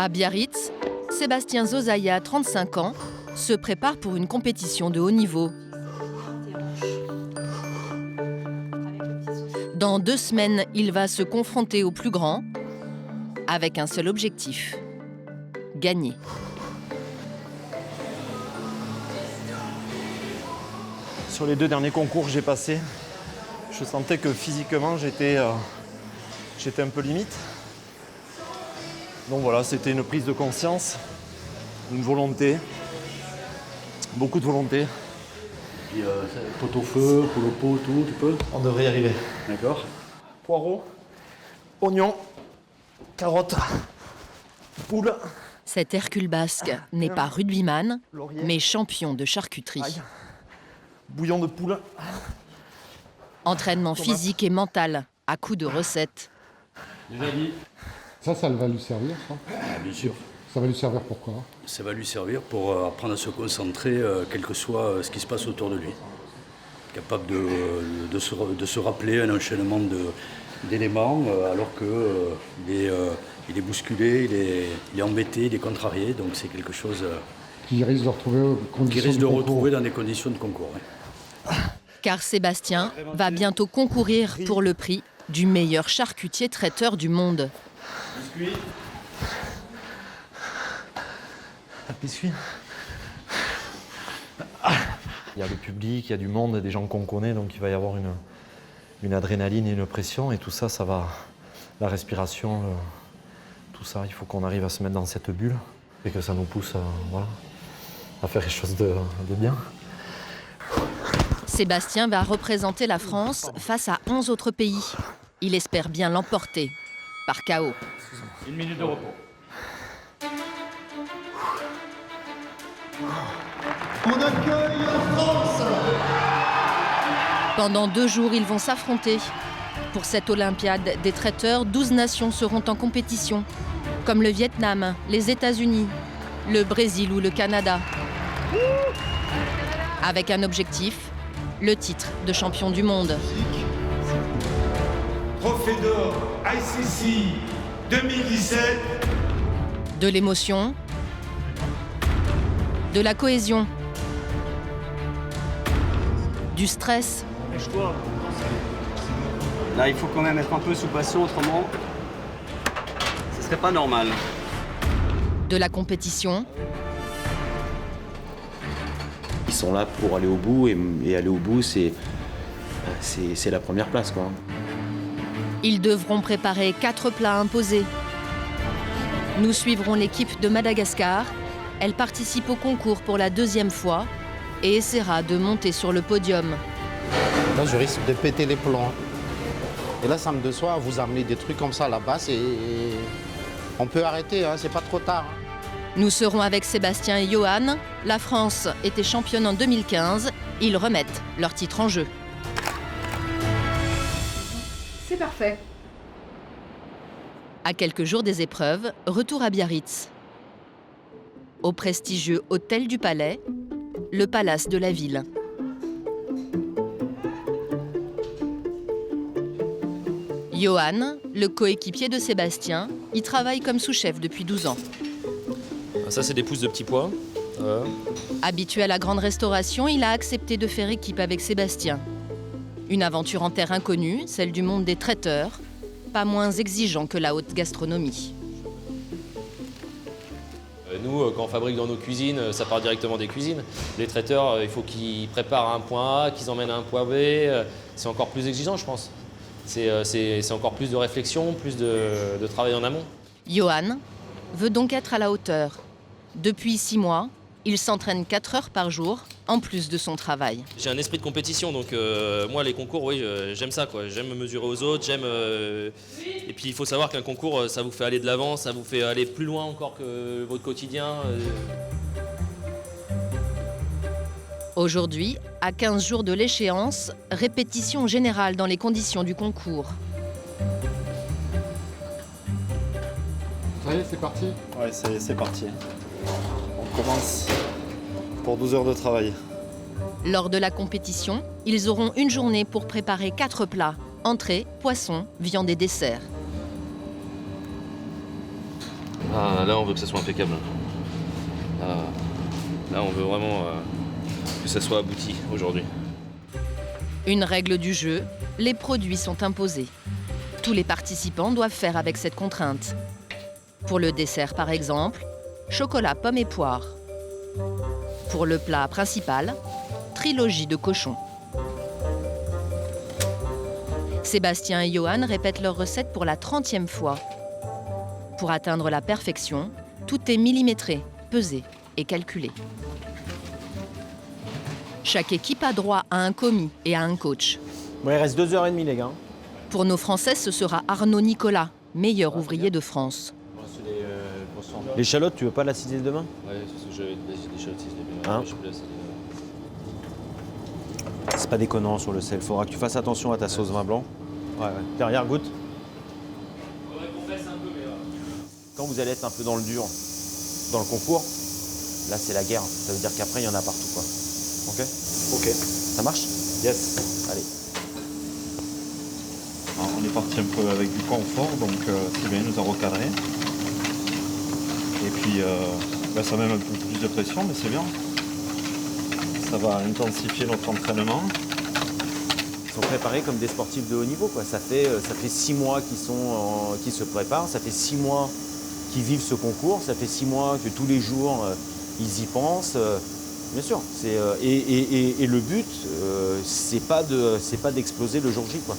À Biarritz, Sébastien Zozaya, 35 ans, se prépare pour une compétition de haut niveau. Dans 2 semaines, il va se confronter au plus grand avec un seul objectif, gagner. Sur les 2 derniers concours que j'ai passés, je sentais que physiquement j'étais un peu limite. Donc voilà, c'était une prise de conscience, une volonté, beaucoup de volonté. Et pot-au-feu, pot-au-pot, tout, tu peux? On devrait y arriver. D'accord. Poireaux, oignons, carottes, poules. Cet Hercule basque n'est pas rugbyman, Laurier. mais champion de charcuterie. Ail, bouillon de poule. Entraînement Tomate. physique et mental, à coups de recettes. Déjà dit. Ça va lui servir, ça? Bien sûr. Ça va lui servir pourquoi? Ça va lui servir pour apprendre à se concentrer, quel que soit ce qui se passe autour de lui. Capable de se rappeler un enchaînement d'éléments, alors qu'il est bousculé, il est embêté, il est contrarié. Donc c'est quelque chose Qui risque de retrouver aux conditions qu'il risque du de concours. retrouver dans des conditions de concours. Ouais. Car Sébastien va bientôt concourir pour le prix du meilleur charcutier traiteur du monde. Biscuit. Biscuit. Il y a le public, il y a du monde, des gens qu'on connaît, donc il va y avoir une adrénaline et une pression, et tout ça, ça va. La respiration, tout ça, il faut qu'on arrive à se mettre dans cette bulle et que ça nous pousse à faire quelque chose de bien. Sébastien va représenter la France face à 11 autres pays. Il espère bien l'emporter par KO. 1 minute de repos. On accueille la France. Pendant 2 jours, ils vont s'affronter. Pour cette Olympiade des traiteurs, 12 nations seront en compétition, comme le Vietnam, les États-Unis, le Brésil ou le Canada. Avec un objectif, le titre de champion du monde. Trophée d'or ICC 2017. De l'émotion, de la cohésion, du stress, Là, il faut quand même être un peu sous pression, autrement, ce serait pas normal. de la compétition, Ils sont là pour aller au bout et aller au bout, c'est la première place, quoi. ils devront préparer 4 plats imposés. Nous suivrons l'équipe de Madagascar. Elle participe au concours pour la 2e fois et essaiera de monter sur le podium. Là, je risque de péter les plombs. Et là, ça me déçoit, vous amener des trucs comme ça là-bas, on peut arrêter, hein, c'est pas trop tard. Nous serons avec Sébastien et Johan. La France était championne en 2015. Ils remettent leur titre en jeu. C'est parfait. À quelques jours des épreuves, retour à Biarritz. Au prestigieux Hôtel du Palais, le palace de la ville. Johan, le coéquipier de Sébastien, y travaille comme sous-chef depuis 12 ans. Ça, c'est des pousses de petits pois. Habitué à la grande restauration, il a accepté de faire équipe avec Sébastien. Une aventure en terre inconnue, celle du monde des traiteurs, pas moins exigeant que la haute gastronomie. Nous, quand on fabrique dans nos cuisines, ça part directement des cuisines. Les traiteurs, il faut qu'ils préparent un point A, qu'ils emmènent à un point B. C'est encore plus exigeant, je pense. C'est encore plus de réflexion, plus de travail en amont. Johan veut donc être à la hauteur. Depuis 6 mois, il s'entraîne 4 heures par jour, en plus de son travail. J'ai un esprit de compétition, donc moi, les concours, oui, j'aime ça, quoi. J'aime me mesurer aux autres, Et puis, il faut savoir qu'un concours, ça vous fait aller de l'avant, ça vous fait aller plus loin encore que votre quotidien. Aujourd'hui, à 15 jours de l'échéance, répétition générale dans les conditions du concours. Ça y est, c'est parti? Ouais, c'est parti. On commence pour 12 heures de travail. Lors de la compétition, ils auront une journée pour préparer 4 plats, entrées, poissons, viande et desserts. Ah, là, on veut que ça soit impeccable. Là, on veut vraiment que ça soit abouti aujourd'hui. Une règle du jeu, les produits sont imposés. Tous les participants doivent faire avec cette contrainte. Pour le dessert, par exemple, chocolat, pommes et poire. Pour le plat principal, trilogie de cochon. Sébastien et Johan répètent leur recette pour la 30e fois. Pour atteindre la perfection, tout est millimétré, pesé et calculé. Chaque équipe a droit à un commis et à un coach. Bon, il reste 2h30 les gars. Pour nos Français, ce sera Arnaud Nicolas, meilleur ouvrier de France. L'échalote, tu veux pas l'acidiser demain? Ouais, parce que j'avais des échalotes ciselées. Hein? Je peux l'acidiser. C'est pas déconnant sur le sel. Faudra que tu fasses attention à ta sauce vin blanc. Ouais. Derrière, goûte. Faudrait qu'on baisse un peu, mais Quand vous allez être un peu dans le dur, dans le concours, là c'est la guerre. Ça veut dire qu'après il y en a partout quoi. Ok? Ok. Ça marche? Yes. Allez. Alors, on est parti un peu avec du confort, donc c'est bien, il nous a recadré. Et puis là, ça met un peu plus de pression, mais c'est bien. Ça va intensifier notre entraînement. Ils sont préparés comme des sportifs de haut niveau, quoi. Ça fait 6 mois qu'ils se préparent, ça fait 6 mois qu'ils vivent ce concours, ça fait 6 mois que tous les jours ils y pensent. Bien sûr. Et le but, c'est pas d'exploser le jour J, quoi.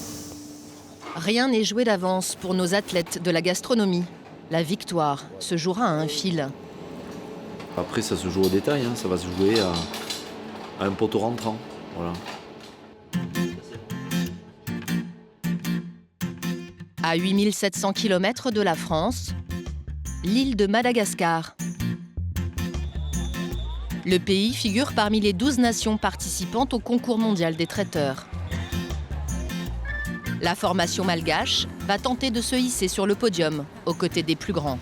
Rien n'est joué d'avance pour nos athlètes de la gastronomie. La victoire se jouera à un fil. Après, ça se joue au détail, hein. Ça va se jouer à un poteau rentrant. Voilà. À 8700 km de la France, l'île de Madagascar. Le pays figure parmi les 12 nations participantes au concours mondial des traiteurs. La formation malgache va tenter de se hisser sur le podium, aux côtés des plus grands.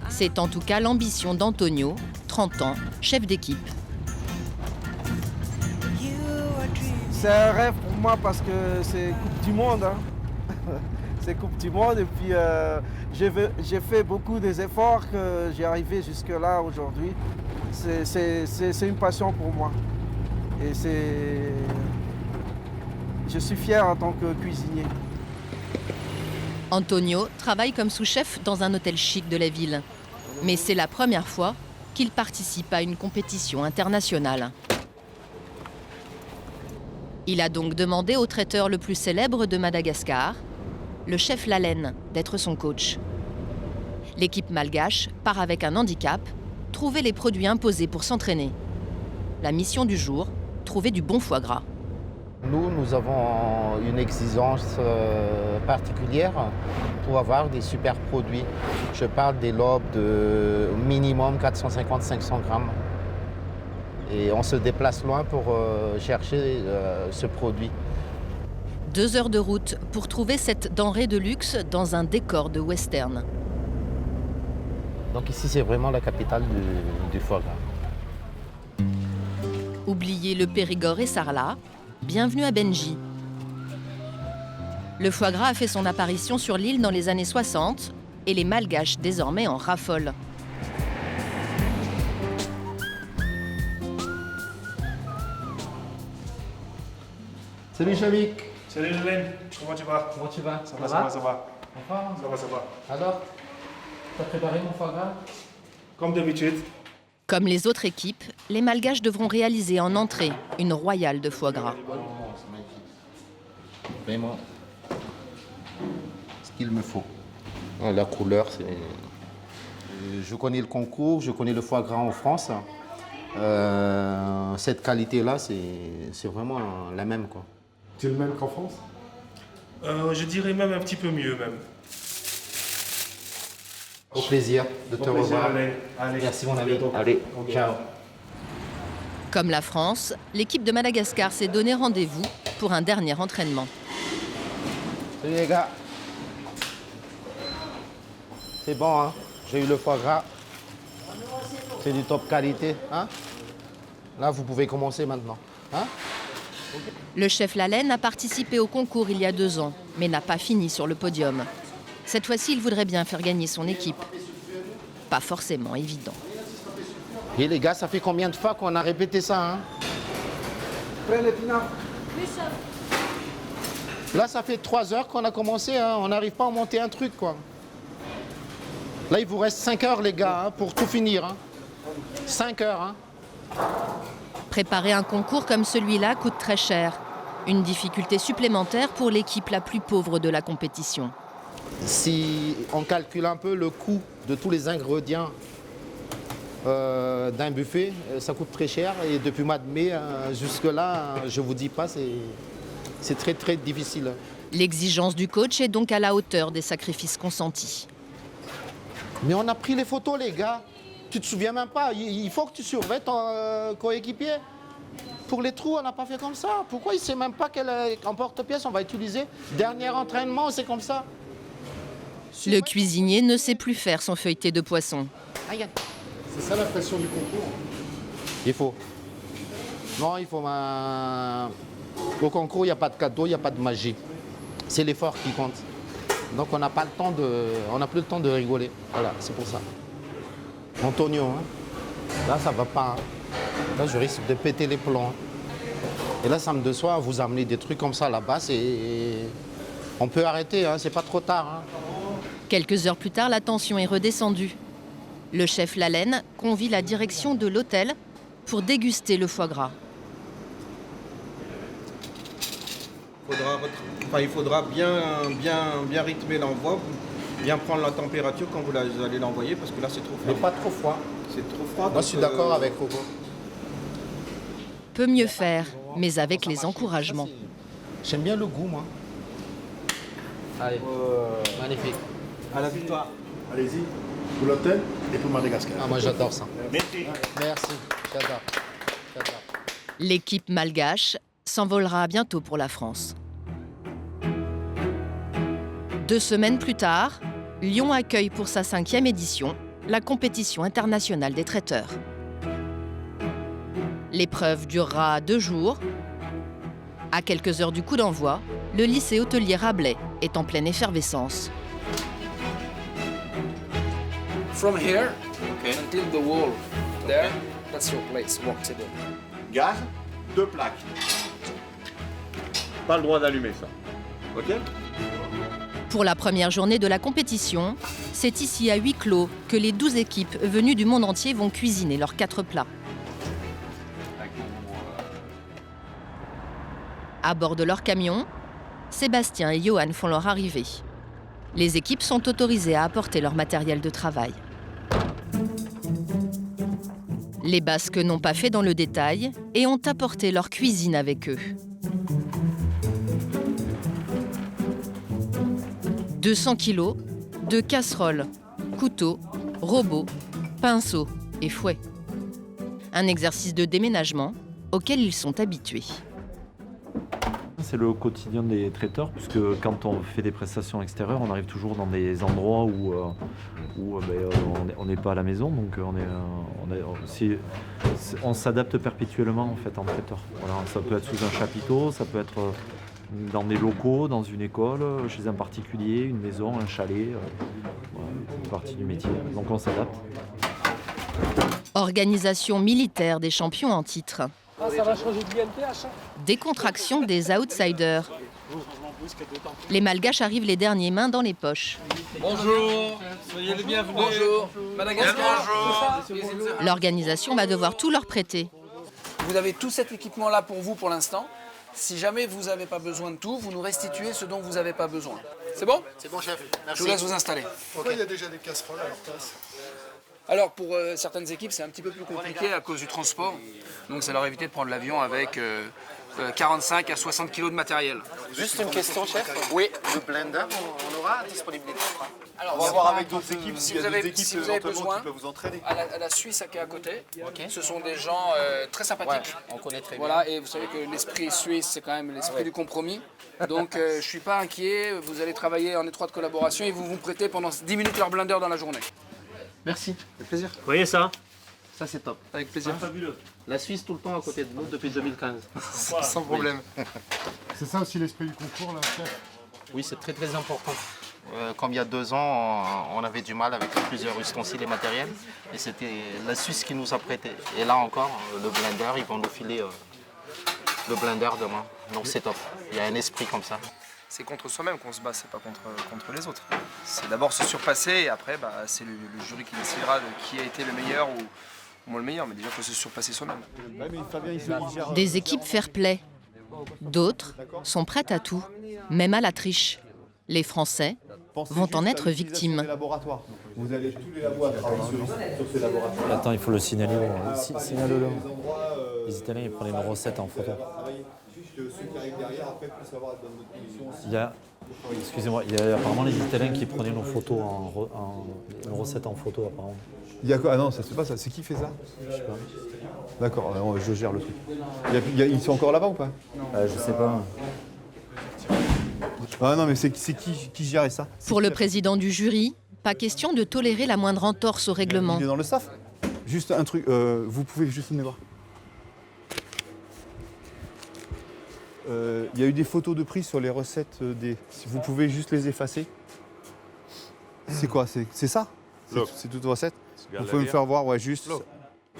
C'est en tout cas l'ambition d'Antonio, 30 ans, chef d'équipe. C'est un rêve pour moi parce que c'est Coupe du Monde. Hein. C'est Coupe du Monde et puis j'ai fait beaucoup des efforts que j'ai arrivé jusque-là aujourd'hui. C'est une passion pour moi. Et je suis fier en tant que cuisinier. Antonio travaille comme sous-chef dans un hôtel chic de la ville. Mais c'est la première fois qu'il participe à une compétition internationale. Il a donc demandé au traiteur le plus célèbre de Madagascar, le chef Lalen, d'être son coach. L'équipe malgache part avec un handicap, trouver les produits imposés pour s'entraîner. La mission du jour, trouver du bon foie gras. Nous avons une exigence particulière pour avoir des super produits. Je parle des lobes de minimum 450-500 grammes. Et on se déplace loin pour chercher ce produit. 2 heures de route pour trouver cette denrée de luxe dans un décor de western. Donc ici, c'est vraiment la capitale du foie gras. Oubliez le Périgord et Sarlat, bienvenue à Benji. Le foie gras a fait son apparition sur l'île dans les années 60 et les Malgaches désormais en raffolent. Salut Chamik. Salut Hélène, comment tu vas? Comment tu vas? Ça va, ça va, ça va. Enfin, Ça va, ça va. alors, tu as préparé mon foie gras? Comme d'habitude. Comme les autres équipes, les Malgaches devront réaliser en entrée une royale de foie gras. Vraiment ce qu'il me faut. La couleur, c'est... Je connais le concours, je connais le foie gras en France. Cette qualité-là, c'est vraiment la même, quoi. C'est le même qu'en France? Je dirais même un petit peu mieux même. Au plaisir de te revoir. Allez. Merci mon ami. Allez, ciao. Comme la France, l'équipe de Madagascar s'est donné rendez-vous pour un dernier entraînement. Salut les gars. C'est bon, hein? J'ai eu le foie gras. C'est du top qualité, hein? Là, vous pouvez commencer maintenant, hein? Le chef Lalen a participé au concours il y a 2 ans, mais n'a pas fini sur le podium. Cette fois-ci, il voudrait bien faire gagner son équipe. Pas forcément évident. Et les gars, ça fait combien de fois qu'on a répété ça, hein? Prends l'épinard. Là, ça fait 3 heures qu'on a commencé, hein. On n'arrive pas à monter un truc, quoi. Là, il vous reste 5 heures, les gars, hein, pour tout finir. Hein. 5 heures. Hein. Préparer un concours comme celui-là coûte très cher. Une difficulté supplémentaire pour l'équipe la plus pauvre de la compétition. Si on calcule un peu le coût de tous les ingrédients d'un buffet, ça coûte très cher. Et depuis le mois de mai, jusque-là, je ne vous dis pas, c'est très très difficile. L'exigence du coach est donc à la hauteur des sacrifices consentis. Mais on a pris les photos, les gars. Tu te souviens même pas. Il faut que tu surveilles ton coéquipier. Pour les trous, on n'a pas fait comme ça. Pourquoi il ne sait même pas quel emporte-pièce on va utiliser? Dernier entraînement, c'est comme ça. Le cuisinier ne sait plus faire son feuilleté de poisson. C'est ça la pression du concours. Il faut. Non, il faut. Au concours, il n'y a pas de cadeau, il n'y a pas de magie. C'est l'effort qui compte. Donc on n'a pas le temps on n'a plus le temps de rigoler. Voilà, c'est pour ça. Antonio, hein. Là, ça va pas. Hein. Là, je risque de péter les plombs. Hein. Et là, ça me déçoit, vous amener des trucs comme ça là-bas, on peut arrêter, hein. C'est pas trop tard. Hein. Quelques heures plus tard, la tension est redescendue. Le chef Lalaine convie la direction de l'hôtel pour déguster le foie gras. Il faudra bien rythmer l'envoi, bien prendre la température quand vous allez l'envoyer, parce que là c'est trop froid. Mais pas trop froid. C'est trop froid. Moi je suis d'accord avec Coco. Peut mieux faire, mais avec les encouragements. J'aime bien le goût, moi. Allez, magnifique. À la victoire. Allez-y, pour l'hôtel et pour Madagascar. Ah, moi j'adore ça. Merci. Merci, j'adore. L'équipe malgache s'envolera bientôt pour la France. 2 semaines plus tard, Lyon accueille pour sa 5e édition la compétition internationale des traiteurs. L'épreuve durera 2 jours. À quelques heures du coup d'envoi, le lycée hôtelier Rabelais est en pleine effervescence. From here until the wall there, that's your place, work to do. Gaz, 2 plaques. Pas le droit d'allumer ça. Ok? Pour la première journée de la compétition, c'est ici à huis clos que les 12 équipes venues du monde entier vont cuisiner leurs 4 plats. À bord de leur camion, Sébastien et Johan font leur arrivée. Les équipes sont autorisées à apporter leur matériel de travail. Les Basques n'ont pas fait dans le détail et ont apporté leur cuisine avec eux. 200 kilos de casseroles, couteaux, robots, pinceaux et fouets. Un exercice de déménagement auquel ils sont habitués. C'est le quotidien des traiteurs, puisque quand on fait des prestations extérieures, on arrive toujours dans des endroits où on n'est pas à la maison, donc on s'adapte perpétuellement en fait en traiteur. Voilà, ça peut être sous un chapiteau, ça peut être dans des locaux, dans une école, chez un particulier, une maison, un chalet, une partie du métier. Donc on s'adapte. Organisation militaire des champions en titre. Ah, ça va changer de BNP à chaque. Décontraction des outsiders. Les Malgaches arrivent les derniers mains dans les poches. Bonjour, soyez les bienvenus. Bonjour, Madagascar. Bonjour. L'organisation va devoir tout leur prêter. Vous avez tout cet équipement-là pour vous pour l'instant. Si jamais vous n'avez pas besoin de tout, vous nous restituez ce dont vous n'avez pas besoin. C'est bon? C'est bon, chef. Merci. Je vous laisse vous installer. Pourquoi il y a déjà des casseroles à leur place? Alors pour certaines équipes, c'est un petit peu plus compliqué à cause du transport. Donc ça leur évite de prendre l'avion avec 45 à 60 kilos de matériel. Juste une question, chef. Oui. Le blender, on aura disponibilité. Alors, on va voir avec d'autres équipes. Si Il y a vous avez, des équipes si vous avez besoin, qui peuvent vous entraîner. à la Suisse qui est à côté, ce sont des gens très sympathiques. Ouais, on connaît très bien. Voilà, et vous savez que l'esprit suisse, c'est quand même l'esprit du compromis. Donc je ne suis pas inquiet, vous allez travailler en étroite collaboration et vous vous prêtez pendant 10 minutes leur blender dans la journée. Merci, avec plaisir. Vous voyez ça? Ça c'est top. Avec plaisir. Fabuleux. La Suisse tout le temps à côté de nous depuis 2015. Sans problème. C'est ça aussi l'esprit du concours, là, chef? Oui, c'est très très important. Comme il y a 2 ans, on avait du mal avec plusieurs ustensiles et matériels. Et c'était la Suisse qui nous a prêté. Et là encore, le blender, ils vont nous filer le blender demain. Donc c'est top. Il y a un esprit comme ça. C'est contre soi-même qu'on se bat, c'est pas contre les autres. C'est d'abord se surpasser et après c'est le jury qui décidera de qui a été le meilleur ou moins le meilleur. Mais déjà, il faut se surpasser soi-même. Des équipes fair-play. D'autres sont prêtes à tout, même à la triche. Les Français vont en être victimes. Vous avez tous les labos à travailler sur ces laboratoires. Attends, il faut le signaler. Signale-le. Les Italiens, ils prennent une recette en photo. Excusez-moi, il y a apparemment les Italiens qui prenaient nos photos une recette en photo apparemment. Il y a quoi? Ah non, ça se fait pas ça. C'est qui fait ça? Je sais pas. D'accord, je gère le truc. Ils sont encore là-bas ou pas? Je sais pas. Ah non, mais c'est qui gérait ça? Pour le président du jury, pas question de tolérer la moindre entorse au règlement. Il est dans le staff. Juste un truc, vous pouvez juste venir voir. Il y a eu des photos de prise sur les recettes Si vous pouvez juste les effacer. C'est quoi? C'est ça? C'est toute recette? Vous pouvez me faire voir, ouais, juste.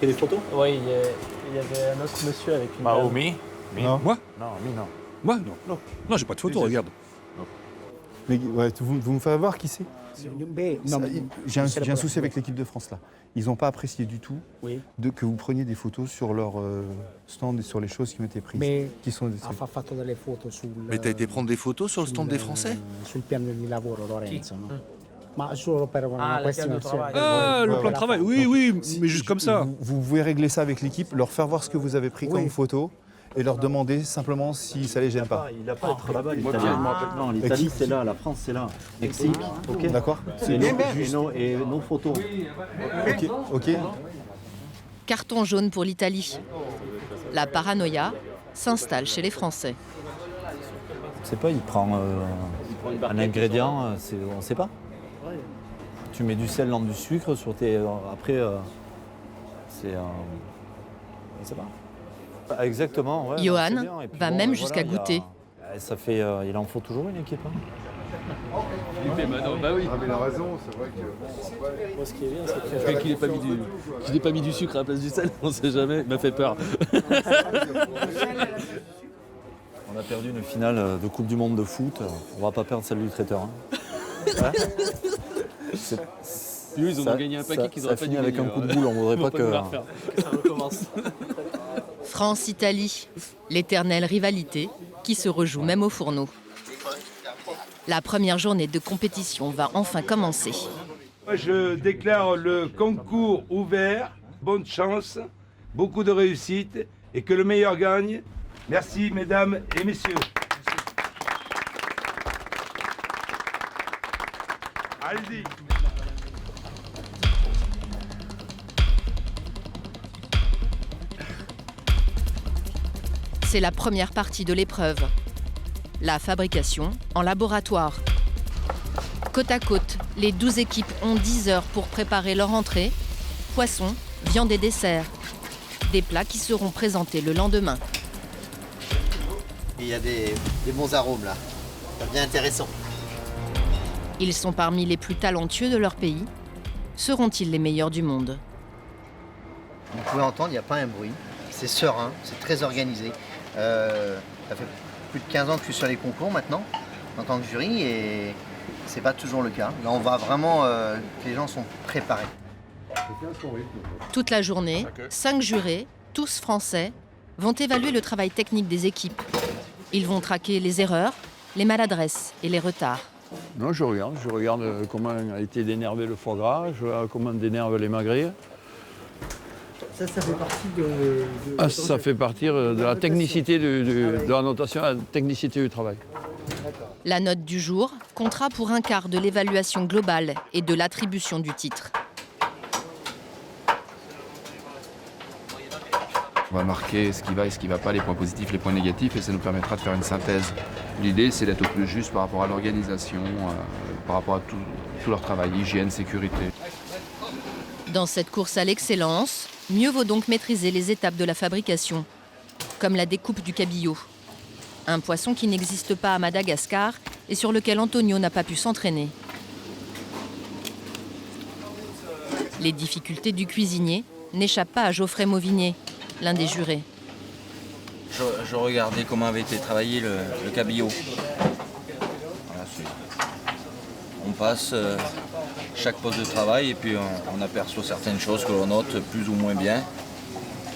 Et les photos? Oui, il y avait un autre monsieur avec une... Non. Moi? Non, non. Moi? Non. Non, j'ai pas de photo, regarde. Mais ouais, vous me faites voir qui c'est? J'ai un souci avec l'équipe de France là. Ils n'ont pas apprécié du tout que vous preniez des photos sur leur stand et sur les choses qui ont été prises. Mais qui sont Mais t'as été prendre des photos sur le stand des Français? Sul piano di lavoro, Lorenzo, no? Ma solo per una questione. Ah, le plan de travail, oui, mais juste comme ça. Vous pouvez régler ça avec l'équipe, leur faire voir ce que vous avez pris comme photo et leur demander simplement si ça les gêne pas. Il n'a pas à être là-bas, l'Italie. Non, l'Italie c'est là, la France c'est là. Mexique, ok. D'accord. Et nos photos. Ok. Carton jaune pour l'Italie. La paranoïa s'installe chez les Français. Je sais pas, il prend un ingrédient, on ne sait pas. Tu mets du sel dans du sucre sur tes... Après, c'est... on ne sait pas. Exactement, ouais. Johan va même jusqu'à goûter. Ça fait, il en faut toujours une équipe. Hein. Bah oui. Ah mais il a raison, c'est vrai que... Moi, ce qui est bien, c'est qu'il n'ait pas mis du sucre à la place du sel, on sait jamais, il m'a fait peur. On a perdu une finale de Coupe du Monde de foot, on va pas perdre celle du traiteur. Hein. Ouais. Ils ont gagné un paquet qu'ils auraient pas dû avec gagner, un coup de boule, on voudrait pas que ça recommence. France-Italie, l'éternelle rivalité qui se rejoue même au fourneau. La première journée de compétition va enfin commencer. Je déclare le concours ouvert. Bonne chance, beaucoup de réussite et que le meilleur gagne. Merci mesdames et messieurs. Allez-y. C'est la première partie de l'épreuve. La fabrication en laboratoire. Côte à côte, les 12 équipes ont 10 heures pour préparer leur entrée. Poisson, viande et dessert. Des plats qui seront présentés le lendemain. Il y a des bons arômes là. C'est bien intéressant. Ils sont parmi les plus talentueux de leur pays. Seront-ils les meilleurs du monde? Vous pouvez entendre, il n'y a pas un bruit. C'est serein, c'est très organisé. Ça fait plus de 15 ans que je suis sur les concours maintenant, en tant que jury, et c'est pas toujours le cas. Là, on voit vraiment que les gens sont préparés. Toute la journée, 5 jurés, tous français, vont évaluer le travail technique des équipes. Ils vont traquer les erreurs, les maladresses et les retards. Non, je regarde comment a été dénervé le foie gras, je vois comment dénervent les magrets. Ça fait partie de... Ça fait partie de la technicité de la notation, la technicité du travail. La note du jour comptera pour un quart de l'évaluation globale et de l'attribution du titre. On va marquer ce qui va et ce qui ne va pas, les points positifs, les points négatifs, et ça nous permettra de faire une synthèse. L'idée, c'est d'être au plus juste par rapport à l'organisation, par rapport à tout leur travail, hygiène, sécurité. Dans cette course à l'excellence, mieux vaut donc maîtriser les étapes de la fabrication, comme la découpe du cabillaud. Un poisson qui n'existe pas à Madagascar et sur lequel Antonio n'a pas pu s'entraîner. Les difficultés du cuisinier n'échappent pas à Geoffrey Mauvigné, l'un des jurés. Je regardais comment avait été travaillé le cabillaud. Voilà, on passe chaque poste de travail et puis on aperçoit certaines choses que l'on note plus ou moins bien.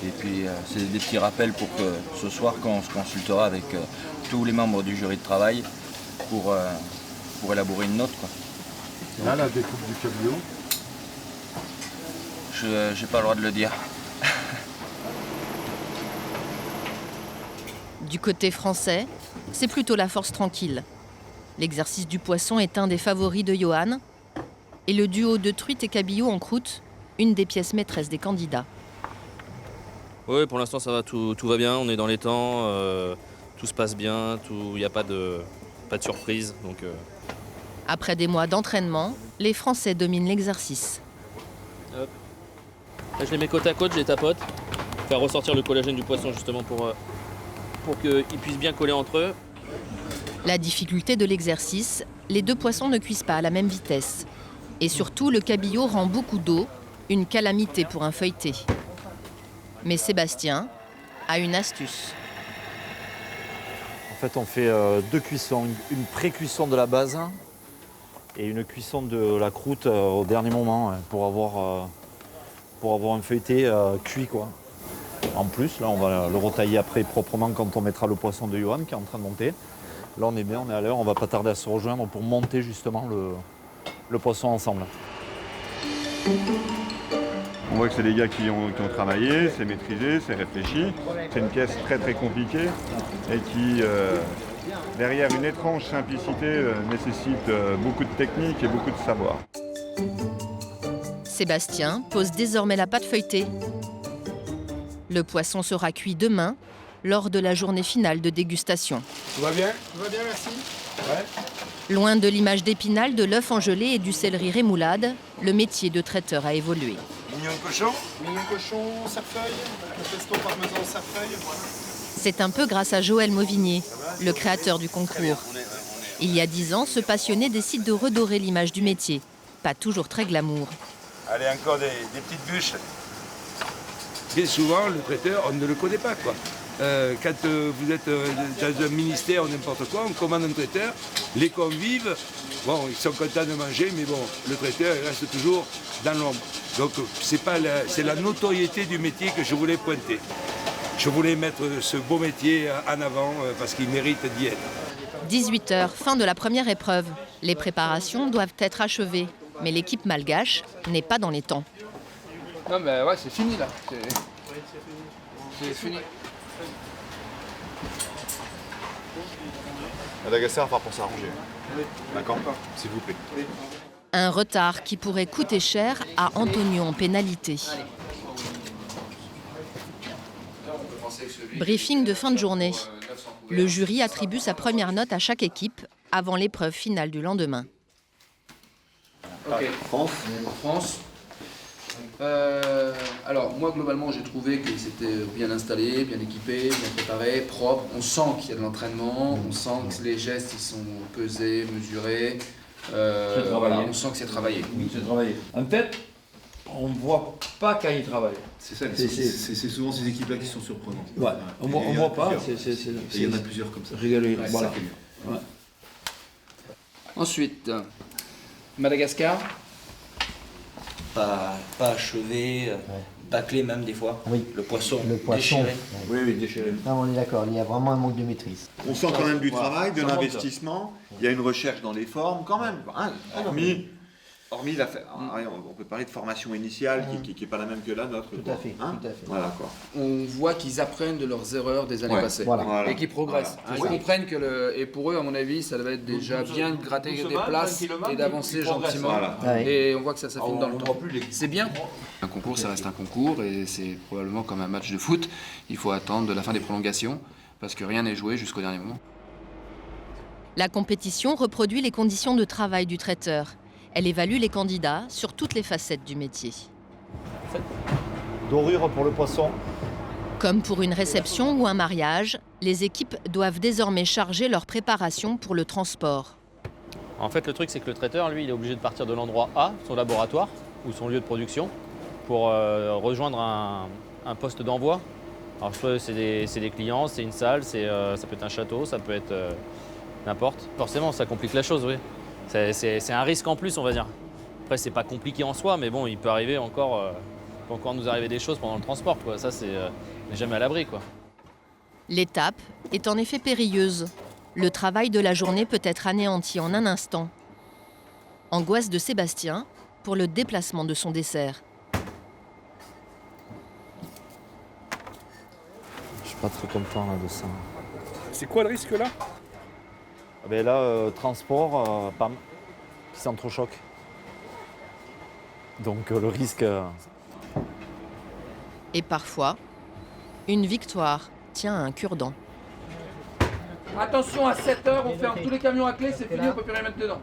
Et puis c'est des petits rappels pour que ce soir, quand on se consultera avec tous les membres du jury de travail pour élaborer une note, quoi. Là, la découpe du cabillaud. Je n'ai pas le droit de le dire. Du côté français, c'est plutôt la force tranquille. L'exercice du poisson est un des favoris de Johan. Et le duo de truite et cabillaud en croûte, une des pièces maîtresses des candidats. Oui, pour l'instant ça va, tout va bien, on est dans les temps, tout se passe bien, il n'y a pas de surprise. Donc, Après des mois d'entraînement, les Français dominent l'exercice. Hop. Là, je les mets côte à côte, je les tapote, faire ressortir le collagène du poisson justement pour qu'ils puissent bien coller entre eux. La difficulté de l'exercice, les deux poissons ne cuisent pas à la même vitesse. Et surtout, le cabillaud rend beaucoup d'eau, une calamité pour un feuilleté. Mais Sébastien a une astuce. En fait, on fait deux cuissons, une pré-cuisson de la base et une cuisson de la croûte au dernier moment pour avoir un feuilleté cuit, quoi. En plus, là, on va le retailler après proprement quand on mettra le poisson de Johan qui est en train de monter. Là, on est bien, on est à l'heure, on va pas tarder à se rejoindre pour monter justement le poisson ensemble. On voit que c'est des gars qui ont travaillé, c'est maîtrisé, c'est réfléchi. C'est une pièce très très compliquée et qui, derrière une étrange simplicité, nécessite beaucoup de technique et beaucoup de savoir. Sébastien pose désormais la pâte feuilletée. Le poisson sera cuit demain, lors de la journée finale de dégustation. Tout va bien? Tout va bien, merci. Ouais. Loin de l'image d'Épinal, de l'œuf en gelée et du céleri rémoulade, le métier de traiteur a évolué. Mignon cochon? Mignon cochon, cerfeuil, le pesto parmesan cerfeuil, voilà. C'est un peu grâce à Joël Mauvigné, le créateur du concours. Il y a 10 ans, ce passionné décide de redorer l'image du métier. Pas toujours très glamour. Allez, encore des petites bûches. Bien souvent, le traiteur, on ne le connaît pas, quoi. Quand vous êtes dans un ministère ou n'importe quoi, on commande un traiteur, les convives, bon, ils sont contents de manger, mais bon, le traiteur il reste toujours dans l'ombre. Donc c'est la notoriété du métier que je voulais pointer. Je voulais mettre ce beau métier en avant parce qu'il mérite d'y être. 18h, fin de la première épreuve. Les préparations doivent être achevées, mais l'équipe malgache n'est pas dans les temps. Non mais ouais, c'est fini là. C'est fini. Madagascar part pour s'arranger. D'accord? S'il vous plaît. Un retard qui pourrait coûter cher à Antonio en pénalité. Briefing de fin de journée. Le jury attribue sa première note à chaque équipe avant l'épreuve finale du lendemain. Ok, France. Alors moi globalement j'ai trouvé que c'était bien installé, bien équipé, bien préparé, propre. On sent qu'il y a de l'entraînement, on sent que les gestes ils sont pesés, mesurés. Voilà, on sent que c'est travaillé. Oui, c'est travaillé. En fait, on ne voit pas quand ils travaillent. C'est ça, c'est souvent ces équipes-là qui sont surprenantes. Ouais, on ne voit pas. Il y en a plusieurs comme ça. Régalé, ouais, voilà. Ouais. Ensuite, Madagascar. Pas achevé, bâclé même des fois. Oui. Le poisson Déchiré. Oui, déchiré. Non, on est d'accord, il y a vraiment un manque de maîtrise. On sent quand même du travail, de l'investissement. Il y a une recherche dans les formes quand même. Hein, hormis on peut parler de formation initiale qui n'est pas la même que la nôtre. Tout à fait. Voilà, quoi. On voit qu'ils apprennent de leurs erreurs des années passées et qu'ils progressent. Ils comprennent et pour eux, à mon avis, ça devait être déjà bien de gratter des places et d'avancer gentiment. Voilà. Et on voit que ça s'affine dans le temps. C'est bien. Un concours, ça reste un concours et c'est probablement comme un match de foot. Il faut attendre de la fin des prolongations parce que rien n'est joué jusqu'au dernier moment. La compétition reproduit les conditions de travail du traiteur. Elle évalue les candidats sur toutes les facettes du métier. Dorure pour le poisson. Comme pour une réception ou un mariage, les équipes doivent désormais charger leur préparation pour le transport. En fait, le truc, c'est que le traiteur, lui, il est obligé de partir de l'endroit A, son laboratoire, ou son lieu de production, pour rejoindre un poste d'envoi. Alors, soit c'est des clients, c'est une salle, ça peut être un château, ça peut être n'importe. Forcément, ça complique la chose, oui. C'est un risque en plus, on va dire. Après, c'est pas compliqué en soi, mais bon, il peut arriver encore nous arriver des choses pendant le transport, quoi. Ça, on n'est jamais à l'abri, quoi. L'étape est en effet périlleuse. Le travail de la journée peut être anéanti en un instant. Angoisse de Sébastien pour le déplacement de son dessert. Je suis pas très content là, de ça. C'est quoi le risque là? Ben là, transport, PAM, qui s'entrechoque. Donc le risque... Et parfois, une victoire tient à un cure-dent. Attention, à 7h, on ferme tous les camions à clé, c'est fini, on peut plus rien mettre dedans.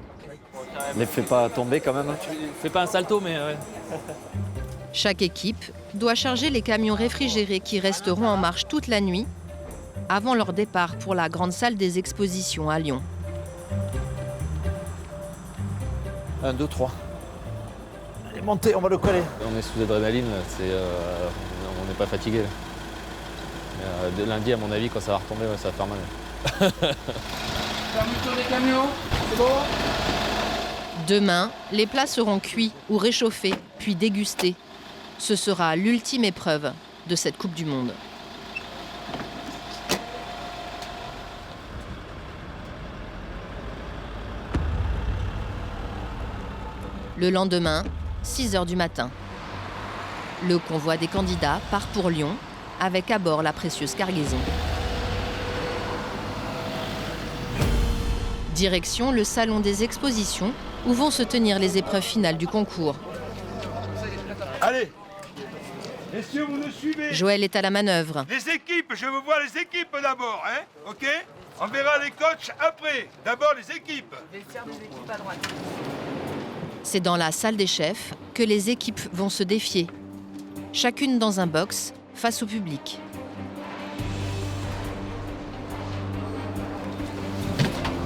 Ne les fais pas tomber quand même. Fais pas un salto, mais ouais. Chaque équipe doit charger les camions réfrigérés qui resteront en marche toute la nuit avant leur départ pour la grande salle des expositions à Lyon. 1, 2, 3. Allez, montez, on va le coller. On est sous adrénaline, on n'est pas fatigué. Dès lundi, à mon avis, quand ça va retomber, ça va faire mal. Fermeture des camions, c'est bon? Demain, les plats seront cuits ou réchauffés, puis dégustés. Ce sera l'ultime épreuve de cette Coupe du Monde. Le lendemain, 6h du matin. Le convoi des candidats part pour Lyon, avec à bord la précieuse cargaison. Direction le salon des expositions, où vont se tenir les épreuves finales du concours. Allez, messieurs, vous nous suivez. Joël est à la manœuvre. Les équipes, je veux voir les équipes d'abord, hein, ok? On verra les coachs après. D'abord les équipes. Vestiaire des équipes à droite. C'est dans la salle des chefs que les équipes vont se défier. Chacune dans un box, face au public.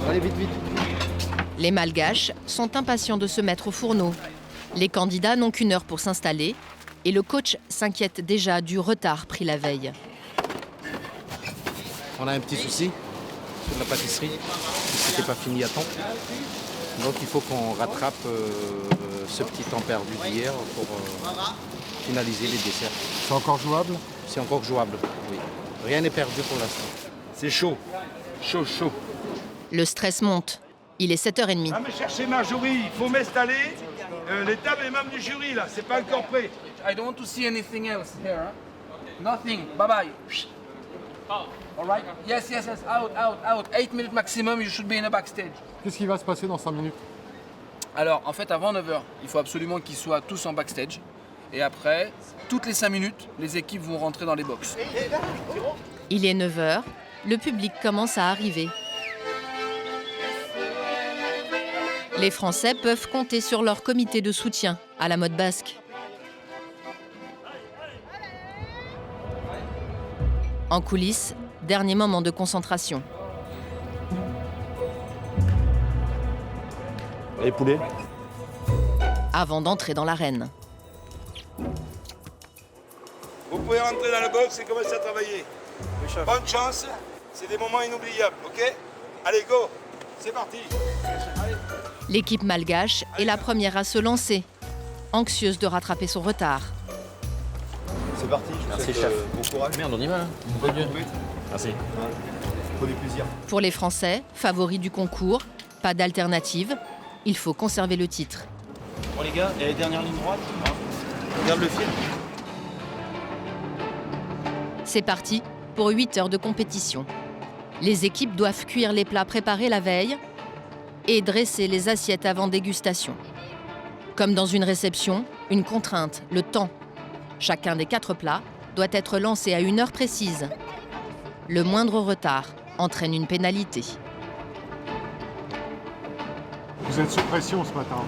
Allez, vite, vite. Les Malgaches sont impatients de se mettre au fourneau. Les candidats n'ont qu'une heure pour s'installer et le coach s'inquiète déjà du retard pris la veille. On a un petit souci sur la pâtisserie, c'était pas fini à temps. Donc il faut qu'on rattrape ce petit temps perdu d'hier pour finaliser les desserts. C'est encore jouable? C'est encore jouable, oui. Rien n'est perdu pour l'instant. C'est chaud, chaud, chaud. Le stress monte. Il est 7h30. Ah, mais cherchez Marjorie, il faut m'installer. Les tables et même du jury, là, c'est pas encore prêt. I don't want to see anything else here. Huh? Nothing. Bye-bye. All right? Yes, yes, yes. Out, out, out. 8 minutes maximum, you should be in a backstage. Qu'est-ce qui va se passer dans 5 minutes? Alors, en fait, avant 9h, il faut absolument qu'ils soient tous en backstage. Et après, toutes les 5 minutes, les équipes vont rentrer dans les box. Il est 9h. Le public commence à arriver. Les Français peuvent compter sur leur comité de soutien à la mode basque. En coulisses, dernier moment de concentration. Les poulets. Avant d'entrer dans l'arène. Vous pouvez rentrer dans le box et commencer à travailler. Bonne chance, c'est des moments inoubliables, ok? Allez, go, c'est parti. L'équipe malgache est la première à se lancer, anxieuse de rattraper son retard. C'est parti, je vous souhaite bon courage. Merde, on y va. Merci. Prenez plaisir. Pour les Français, favoris du concours, pas d'alternative, il faut conserver le titre. Bon les gars, et dernière ligne droite, hein. Regarde le fil. C'est parti pour 8 heures de compétition. Les équipes doivent cuire les plats préparés la veille et dresser les assiettes avant dégustation. Comme dans une réception, une contrainte, le temps. Chacun des 4 plats doit être lancé à une heure précise. Le moindre retard entraîne une pénalité. Vous êtes sous pression ce matin?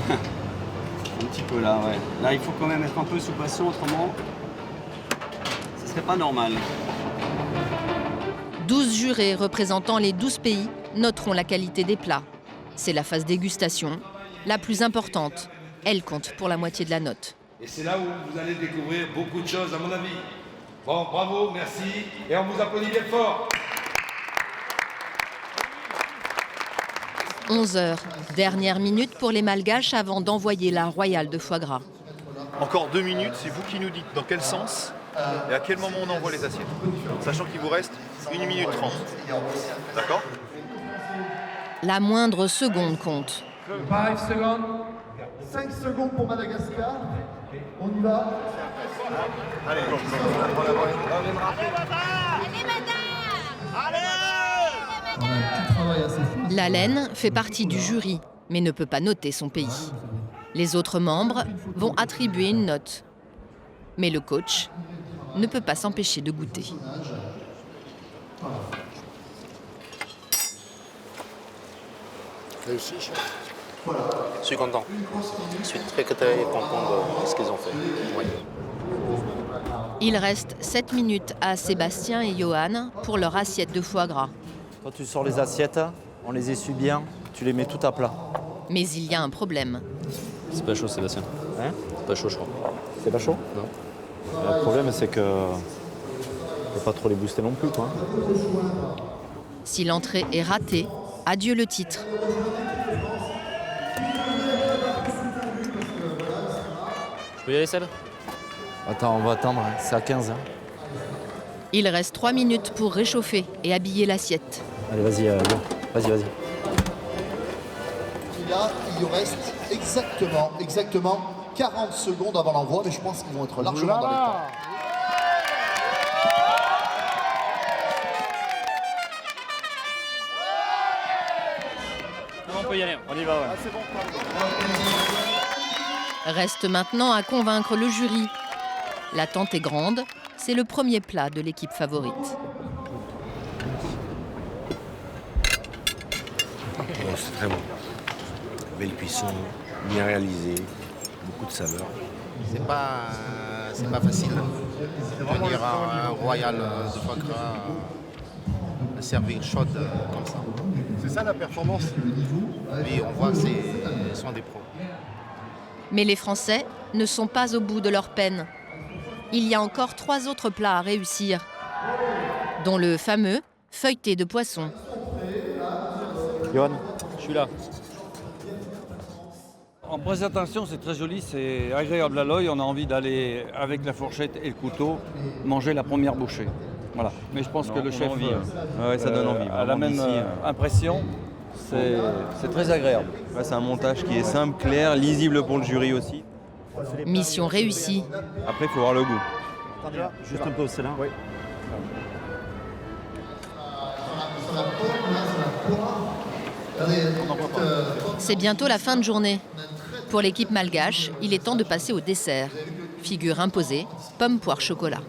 Un petit peu là, ouais. Là, il faut quand même être un peu sous pression, autrement, ce serait pas normal. 12 jurés représentant les 12 pays noteront la qualité des plats. C'est la phase dégustation, la plus importante. Elle compte pour la moitié de la note. Et c'est là où vous allez découvrir beaucoup de choses, à mon avis. Bon, bravo, merci, et on vous applaudit bien fort. 11h, dernière minute pour les Malgaches avant d'envoyer la royale de foie gras. Encore 2 minutes, c'est vous qui nous dites dans quel sens et à quel moment on envoie les assiettes. Sachant qu'il vous reste 1 minute 30. D'accord? La moindre seconde compte. 5 secondes. 5 secondes pour Madagascar. On y va. Allez, La laine fait partie du jury, mais ne peut pas noter son pays. Les autres membres vont attribuer une note. Mais le coach ne peut pas s'empêcher de goûter. Réussi. Je suis content. Je suis très content de ce qu'ils ont fait. Oui. Il reste 7 minutes à Sébastien et Johan pour leur assiette de foie gras. Quand tu sors les assiettes, on les essuie bien, tu les mets tout à plat. Mais il y a un problème. C'est pas chaud, Sébastien. Hein? C'est pas chaud, je crois. C'est pas chaud? Non. Le problème, c'est que faut pas trop les booster non plus, quoi. Si l'entrée est ratée, adieu le titre. Je peux y aller, Seb? Attends, on va attendre, hein. C'est à 15. Hein. Il reste 3 minutes pour réchauffer et habiller l'assiette. Allez, vas-y, vas-y. Là, il lui reste exactement 40 secondes avant l'envoi, mais je pense qu'ils vont être largement dans les temps. On peut y aller, on y va. Ouais. Ah, c'est bon. Reste maintenant à convaincre le jury. L'attente est grande, c'est le premier plat de l'équipe favorite. Bon, c'est très bon. Belle cuisson, bien réalisée, beaucoup de saveurs. C'est pas facile de venir à un royal de foie gras servir chaude comme ça. C'est ça la performance. Oui, on voit que ce sont des pros. Mais les Français ne sont pas au bout de leur peine. Il y a encore 3 autres plats à réussir, dont le fameux feuilleté de poisson. Johan, je suis là. En présentation, c'est très joli, c'est agréable à l'œil. On a envie d'aller, avec la fourchette et le couteau, manger la première bouchée. Voilà. Mais je pense que le chef ça donne envie, a la même impression. C'est très agréable. Ouais, c'est un montage qui est simple, clair, lisible pour le jury aussi. Mission réussie. Après, il faut voir le goût. Juste un peu au célin. Oui. C'est bientôt la fin de journée. Pour l'équipe malgache, il est temps de passer au dessert. Figure imposée, pomme, poire, chocolat.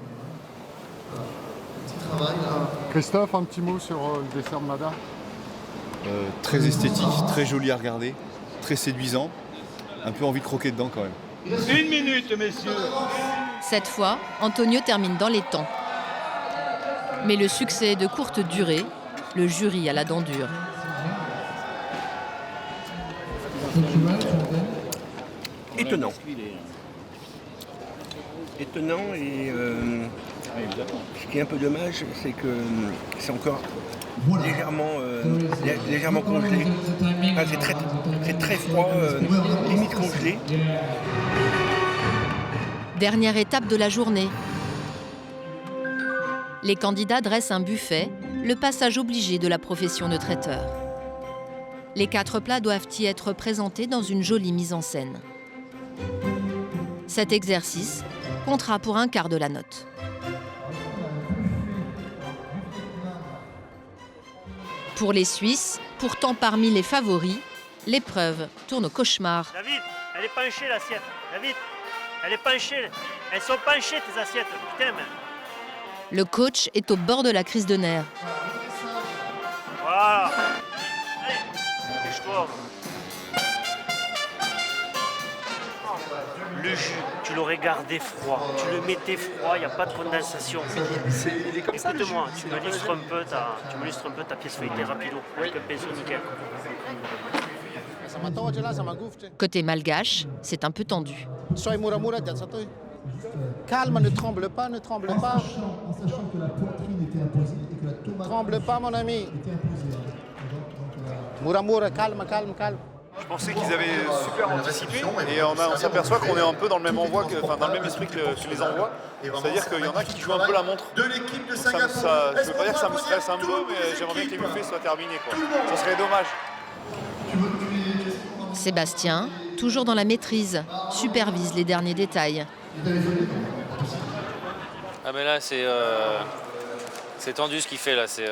Christophe, un petit mot sur le dessert de Mada. Très esthétique, très joli à regarder, très séduisant. Un peu envie de croquer dedans quand même. 1 minute, messieurs. Cette fois, Antonio termine dans les temps. Mais le succès est de courte durée. Le jury a la dent dure. Étonnant. Étonnant et ce qui est un peu dommage, c'est que c'est encore légèrement congelé. Ah, c'est très froid, limite congelé. Dernière étape de la journée. Les candidats dressent un buffet, le passage obligé de la profession de traiteur. Les 4 plats doivent y être présentés dans une jolie mise en scène. Cet exercice comptera pour un quart de la note. Pour les Suisses, pourtant parmi les favoris, l'épreuve tourne au cauchemar. David, elle est penchée l'assiette. David, elle est penchée. Elles sont penchées tes assiettes. Putain, mais... Le coach est au bord de la crise de nerfs. Voilà. Allez, dépêche-toi. Le jus, tu l'aurais gardé froid. Tu le mettais froid, il n'y a pas de condensation. Écoute-moi, tu me lustres un peu ta pièce feuilletée rapido avec un pinceau nickel. Côté malgache, c'est un peu tendu. Calme, ne tremble pas, ne tremble pas. Tremble pas, mon ami. Mura, calme, calme, calme. Je pensais qu'ils avaient super anticipé et on s'aperçoit qu'on est un peu dans le même envoi, dans le même esprit que les envois. C'est-à-dire qu'il y en a qui jouent un peu la montre. Donc je ne veux pas dire que ça me stresse un peu, mais j'aimerais bien que les buffets soient terminés. Ça serait dommage. Sébastien, toujours dans la maîtrise, supervise les derniers détails. Ah mais là c'est tendu ce qu'il fait là, faut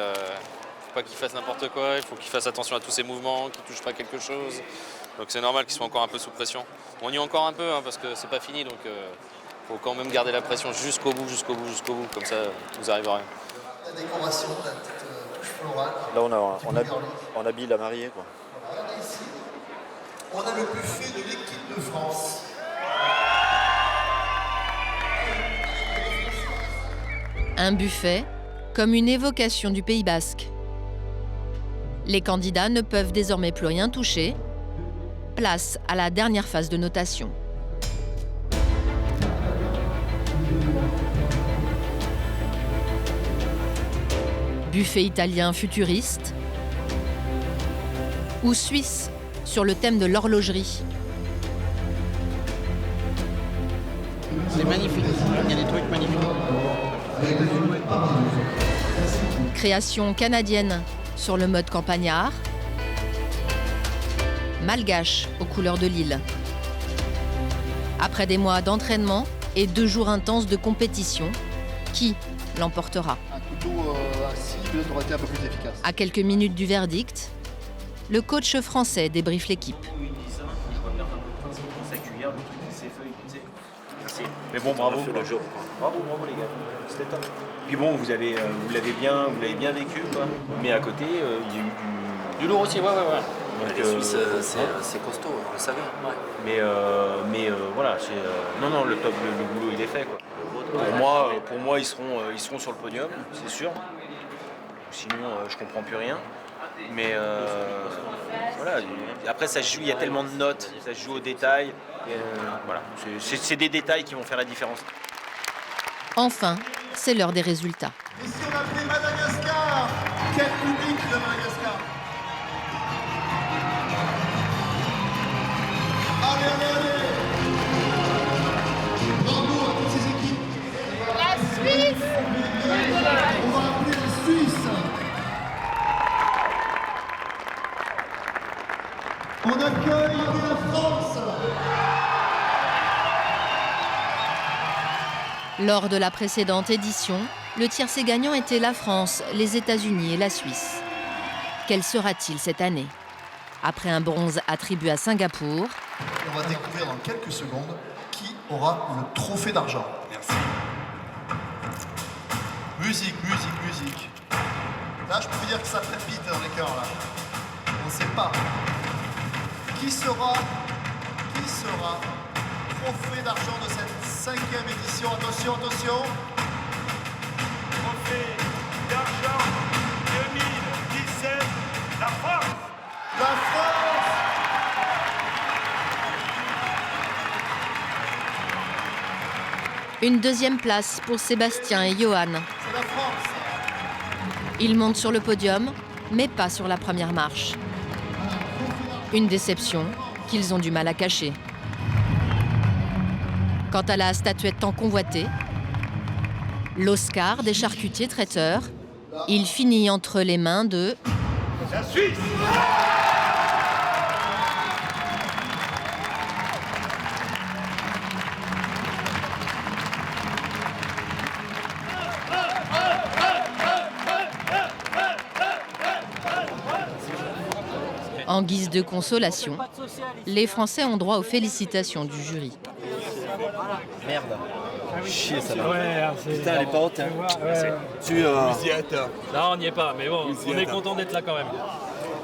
pas qu'il fasse n'importe quoi, il faut qu'il fasse attention à tous ses mouvements, qu'il touche pas quelque chose. Donc c'est normal qu'il soit encore un peu sous pression. On y est encore un peu parce que c'est pas fini, donc faut quand même garder la pression jusqu'au bout, comme ça vous arrive à rien. La décoration, la petite touche florale. Là on habille la mariée quoi. Regardez ici, on a le buffet de l'équipe de France. Un buffet comme une évocation du Pays basque. Les candidats ne peuvent désormais plus rien toucher. Place à la dernière phase de notation. Buffet italien futuriste ou suisse sur le thème de l'horlogerie. C'est magnifique, il y a des trucs magnifiques. Création canadienne sur le mode campagnard. Malgache aux couleurs de l'île. Après des mois d'entraînement et 2 jours intenses de compétition, qui l'emportera? Un couteau à cible aurait été un peu plus efficace. À quelques minutes du verdict, le coach français débriefe l'équipe. Mais bon, bravo pour le jeu. Bravo les gars. C'était top. Puis bon, vous l'avez bien vécu, quoi. Mais à côté, il y a eu du lourd aussi, ouais. Donc, les Suisses, c'est costaud, on le savait. Ouais. Mais voilà, non, le boulot il est fait, quoi. Pour moi, ils seront sur le podium, c'est sûr. Sinon, je comprends plus rien. Mais voilà. Après, ça joue. Il y a tellement de notes, ça se joue aux détails. Voilà, c'est des détails qui vont faire la différence. Enfin, c'est l'heure des résultats. Et si on appelait Madagascar, quel public de Madagascar? Allez. Bravo à toutes ces équipes. La Suisse. On va appeler la Suisse. On accueille la France. Lors de la précédente édition, le tiercé gagnant était la France, les États-Unis et la Suisse. Quel sera-t-il cette année? Après un bronze attribué à Singapour, on va découvrir dans quelques secondes qui aura le trophée d'argent. Merci. Musique. Là, je peux vous dire que ça palpite dans les cœurs, là. On ne sait pas. Qui sera trophée d'argent de cette 5e édition? Attention. Trophée d'argent 2017, la France. La France. une 2e place pour Sébastien et Johan. C'est la France. Ils montent sur le podium, mais pas sur la première marche. Une déception qu'ils ont du mal à cacher. Quant à la statuette tant convoitée, l'Oscar des charcutiers traiteurs, il finit entre les mains de... La Suisse. En guise de consolation, les Français ont droit aux félicitations du jury. Merde. Chier ça là. Ouais, putain, elle est pas haute. Hein. Non, on n'y est pas, mais bon, on est content d'être là quand même.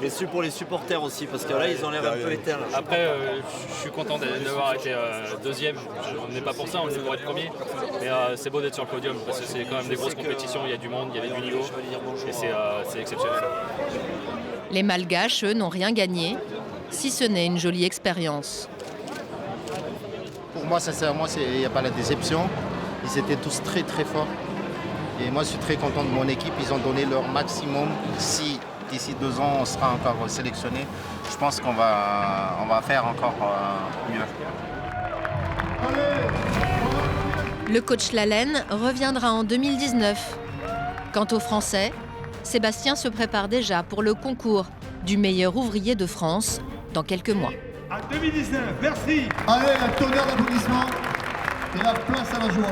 Déçu pour les supporters aussi, parce que là, ils ont l'air un peu éteints. Après, je suis content d'avoir été deuxième. On n'est pas pour ça, on est pour être premier. Mais c'est beau d'être sur le podium, parce que c'est quand même des grosses compétitions, il y a du monde, il y avait du niveau, et c'est exceptionnel. Les Malgaches, eux, n'ont rien gagné, si ce n'est une jolie expérience. Pour moi, sincèrement, il n'y a pas la déception. Ils étaient tous très très forts. Et moi, je suis très content de mon équipe. Ils ont donné leur maximum. Si d'ici 2 ans, on sera encore sélectionné, je pense qu'on va faire encore mieux. Le coach Lalaine reviendra en 2019. Quant aux Français, Sébastien se prépare déjà pour le concours du meilleur ouvrier de France dans quelques mois. À 2019, merci. Allez, un tonnerre d'applaudissements et la place à la joie.